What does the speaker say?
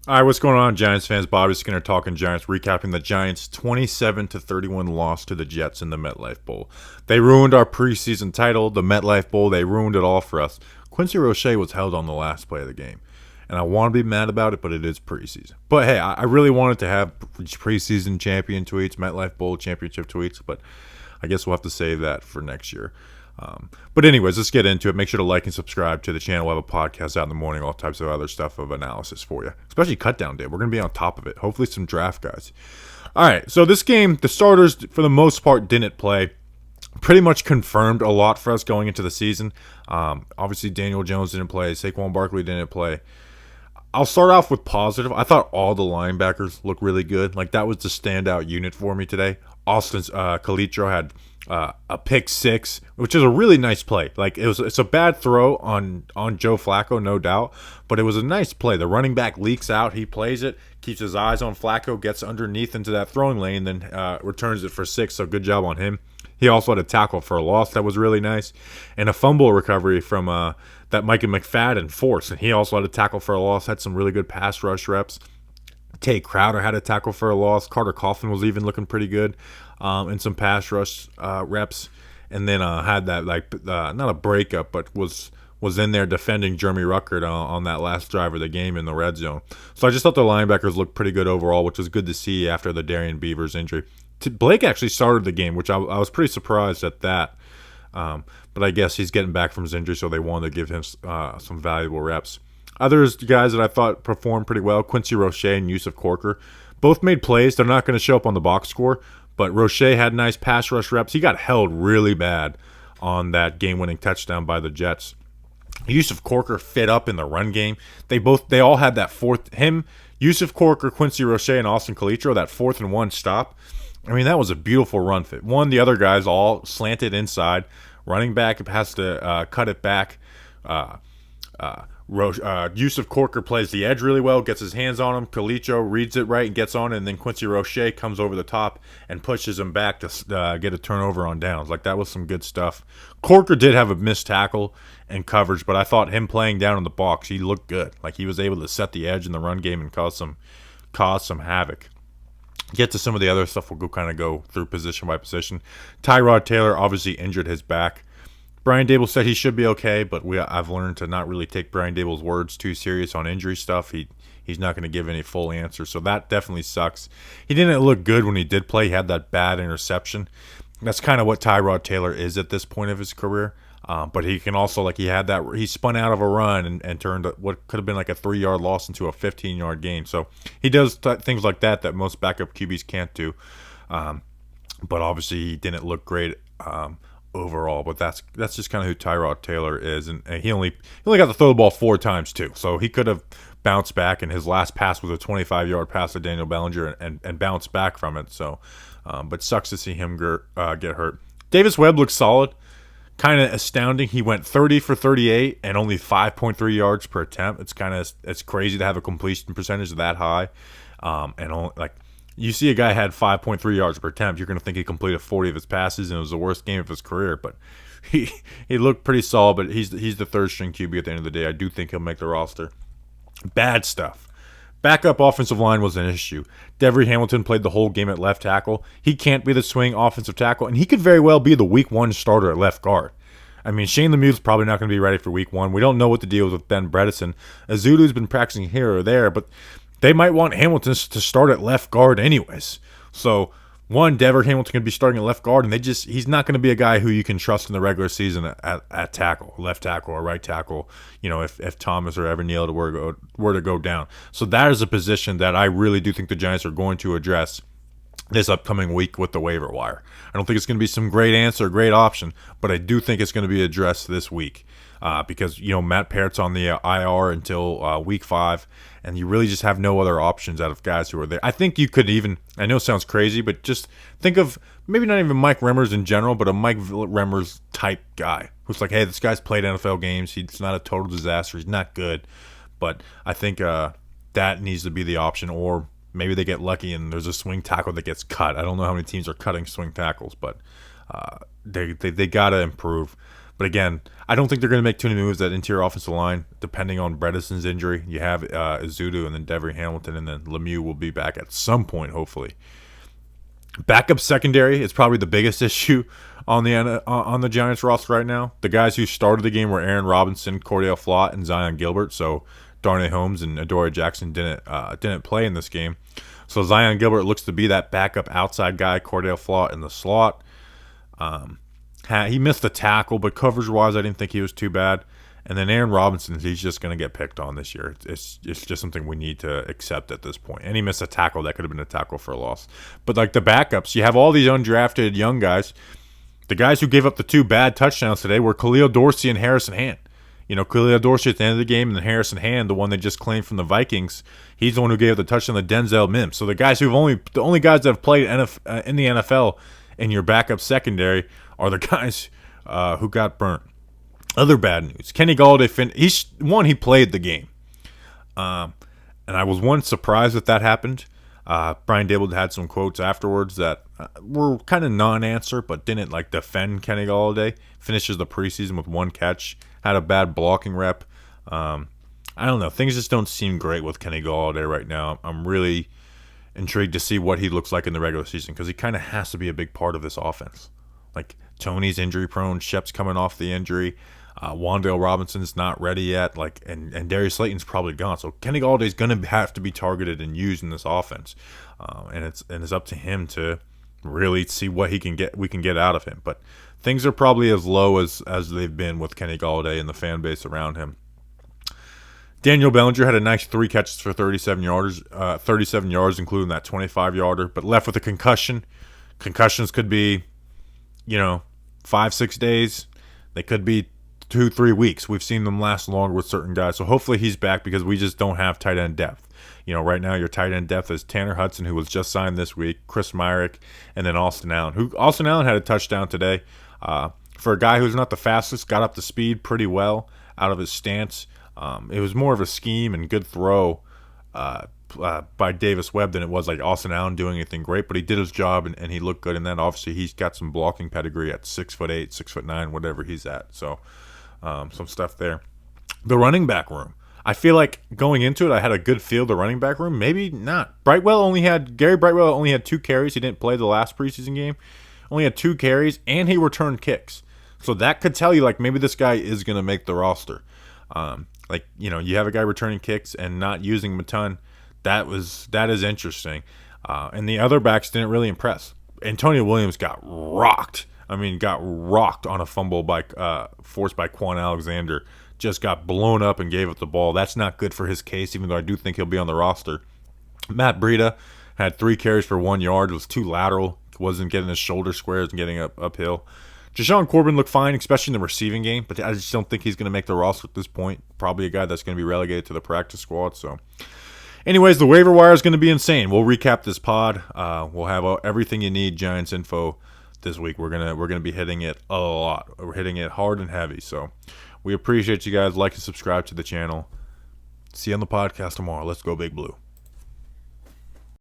All right, what's going on, Giants fans? Bobby Skinner talking Giants, recapping the Giants' 27-31 loss to the Jets in the MetLife Bowl. They ruined our preseason title, the MetLife Bowl. They ruined it all for us. Quincy Roche was held on the last play of the game, and I want to be mad about it, but it is preseason. But hey, I really wanted to have preseason champion tweets, MetLife Bowl championship tweets, but I guess we'll have to save that for next year. But anyways, let's get into it. Make sure to like and subscribe to the channel. We'll have a podcast out in the morning, all types of other stuff of analysis for you, especially cut down day. We're going to be on top of it. Hopefully some draft guys. All right, so this game, the starters, for the most part, didn't play. Pretty much confirmed a lot for us going into the season. Obviously, Daniel Jones didn't play. Saquon Barkley didn't play. I'll start off with positive. I thought all the linebackers looked really good. Like, that was the standout unit for me today. Austin's Calitro had a pick six, which is a really nice play. Like, it's a bad throw on Joe Flacco, no doubt, but it was a nice play. The running back leaks out, he plays it, keeps his eyes on Flacco, gets underneath into that throwing lane, then returns it for six. So good job on him. He also had a tackle for a loss that was really nice, and a fumble recovery from that Micah McFadden forced, and he also had a tackle for a loss. Had some really good pass rush reps. Tay Crowder had a tackle for a loss. Carter Coughlin was even looking pretty good in some pass rush reps. And then had that, not a breakup, but was in there defending Jeremy Ruckert on that last drive of the game in the red zone. So I just thought the linebackers looked pretty good overall, which was good to see after the Darian Beavers injury. Blake actually started the game, which I was pretty surprised at that. But I guess he's getting back from his injury, so they wanted to give him some valuable reps. Others guys that I thought performed pretty well, Quincy Roche and Yusuf Corker, both made plays. They're not going to show up on the box score, but Roche had nice pass rush reps. He got held really bad on that game-winning touchdown by the Jets. Yusuf Corker fit up in the run game. They all had that Yusuf Corker, Quincy Roche, and Austin Calitro, that 4th and 1 stop. I mean, that was a beautiful run fit. The other guys all slanted inside. Running back has to cut it back. Yusuf Corker plays the edge really well, gets his hands on him. Calitro reads it right and gets on it, and then Quincy Roche comes over the top and pushes him back to get a turnover on downs. Like, that was some good stuff. Corker did have a missed tackle and coverage, but I thought him playing down in the box, he looked good. Like, he was able to set the edge in the run game and cause some havoc. Get to some of the other stuff. We'll kind of go through position by position. Tyrod Taylor obviously injured his back. Brian Dable said he should be okay, but I've learned to not really take Brian Dable's words too serious on injury stuff. He's not going to give any full answer, so that definitely sucks. He didn't look good when he did play. He had that bad interception. That's kind of what Tyrod Taylor is at this point of his career. But he can also, he spun out of a run and turned what could have been like a 3-yard loss into a 15-yard gain. So he does things like that most backup QBs can't do. But obviously he didn't look great overall. But that's just kind of who Tyrod Taylor is, and he only got to throw the ball 4 times too. So he could have bounced back, and his last pass was a 25-yard pass to Daniel Bellinger and bounced back from it. So, but sucks to see him get hurt. Davis Webb looks solid. Kind of astounding. He went 30 for 38 and only 5.3 yards per attempt. It's crazy to have a completion percentage that high. And only, you see a guy had 5.3 yards per attempt, you're going to think he completed 40 of his passes and it was the worst game of his career. But he looked pretty solid. But he's the third string QB at the end of the day. I do think he'll make the roster. Bad stuff. Backup offensive line was an issue. Devery Hamilton played the whole game at left tackle. He can't be the swing offensive tackle, and he could very well be the week 1 starter at left guard. I mean, Shane Lemieux's probably not going to be ready for week 1. We don't know what the deal is with Ben Bredesen. Azudu's been practicing here or there, but they might want Hamilton to start at left guard anyways. So, Dever Hamilton could be starting at left guard, and he's not going to be a guy who you can trust in the regular season at tackle, left tackle or right tackle, if Thomas or Evan Neal were to go down. So that is a position that I really do think the Giants are going to address this upcoming week with the waiver wire. I don't think it's going to be some great answer, great option, but I do think it's going to be addressed this week. Because Matt Parrott's on the IR until week 5, and you really just have no other options out of guys who are there. I think you could even, I know it sounds crazy, but just think of maybe not even Mike Remmers in general, but a Mike Remmers type guy who's like, hey, this guy's played NFL games. He's not a total disaster. He's not good, but I think that needs to be the option. Or maybe they get lucky and there's a swing tackle that gets cut. I don't know how many teams are cutting swing tackles, but they got to improve. But again, I don't think they're going to make too many moves at interior offensive line, depending on Bredesen's injury. You have Izudu and then Devery Hamilton, and then Lemieux will be back at some point, hopefully. Backup secondary is probably the biggest issue on the Giants roster right now. The guys who started the game were Aaron Robinson, Cordell Flott, and Zion Gilbert. So Darnay Holmes and Adoree Jackson didn't play in this game. So Zion Gilbert looks to be that backup outside guy. Cordell Flott in the slot. He missed the tackle, but coverage-wise, I didn't think he was too bad. And then Aaron Robinson, he's just going to get picked on this year. It's just something we need to accept at this point. And he missed a tackle. That could have been a tackle for a loss. But like the backups, you have all these undrafted young guys. The guys who gave up the 2 bad touchdowns today were Khalil Dorsey and Harrison Hand. You know, Khalil Dorsey at the end of the game, and then Harrison Hand, the one they just claimed from the Vikings, he's the one who gave the touchdown to Denzel Mims. So the only guys that have played in the NFL in your backup secondary are the guys who got burnt. Other bad news: Kenny Golladay he played the game, and I was surprised that happened. Brian Dable had some quotes afterwards that were kind of non-answer, but didn't defend Kenny Golladay. Finishes the preseason with 1 catch, had a bad blocking rep. I don't know. Things just don't seem great with Kenny Golladay right now. I'm really intrigued to see what he looks like in the regular season because he kind of has to be a big part of this offense. Like Tony's injury prone, Shep's coming off the injury. Wan'Dale Robinson's not ready yet, and Darius Slayton's probably gone. So Kenny Galladay's gonna have to be targeted and used in this offense, and it's up to him to really see what we can get out of him. But things are probably as low as they've been with Kenny Golladay and the fan base around him. Daniel Bellinger had a nice 3 catches for 37 yards, including that 25-yarder, but left with a concussion. Concussions could be, 5-6 days. They could be 2-3 weeks. We've seen them last longer with certain guys. So hopefully he's back because we just don't have tight end depth. Right now your tight end depth is Tanner Hudson, who was just signed this week, Chris Myrick, and then Austin Allen. Austin Allen had a touchdown today. For a guy who's not the fastest, got up to speed pretty well out of his stance. It was more of a scheme and good throw by Davis Webb than it was like Austin Allen doing anything great, but he did his job and he looked good. And then obviously he's got some blocking pedigree at 6'8", 6'9", whatever he's at. So some stuff there. The running back room. I feel like going into it, I had a good feel of the running back room. Maybe not. Gary Brightwell only had 2 carries. He didn't play the last preseason game. Only had 2 carries, and he returned kicks. So that could tell you maybe this guy is going to make the roster. You have a guy returning kicks and not using him a ton. That is interesting. And the other backs didn't really impress. Antonio Williams got rocked. Got rocked on a fumble forced by Quan Alexander. Just got blown up and gave up the ball. That's not good for his case, even though I do think he'll be on the roster. Matt Breida had 3 carries for 1 yard. It was too lateral. Wasn't getting his shoulder squares and getting uphill. Jashawn Corbin looked fine, especially in the receiving game, but I just don't think he's going to make the roster at this point. Probably a guy that's going to be relegated to the practice squad. So, anyways, the waiver wire is going to be insane. We'll recap this pod. We'll have everything you need Giants info this week. We're gonna be hitting it a lot. We're hitting it hard and heavy. So, we appreciate you guys. Like and subscribe to the channel. See you on the podcast tomorrow. Let's go Big Blue.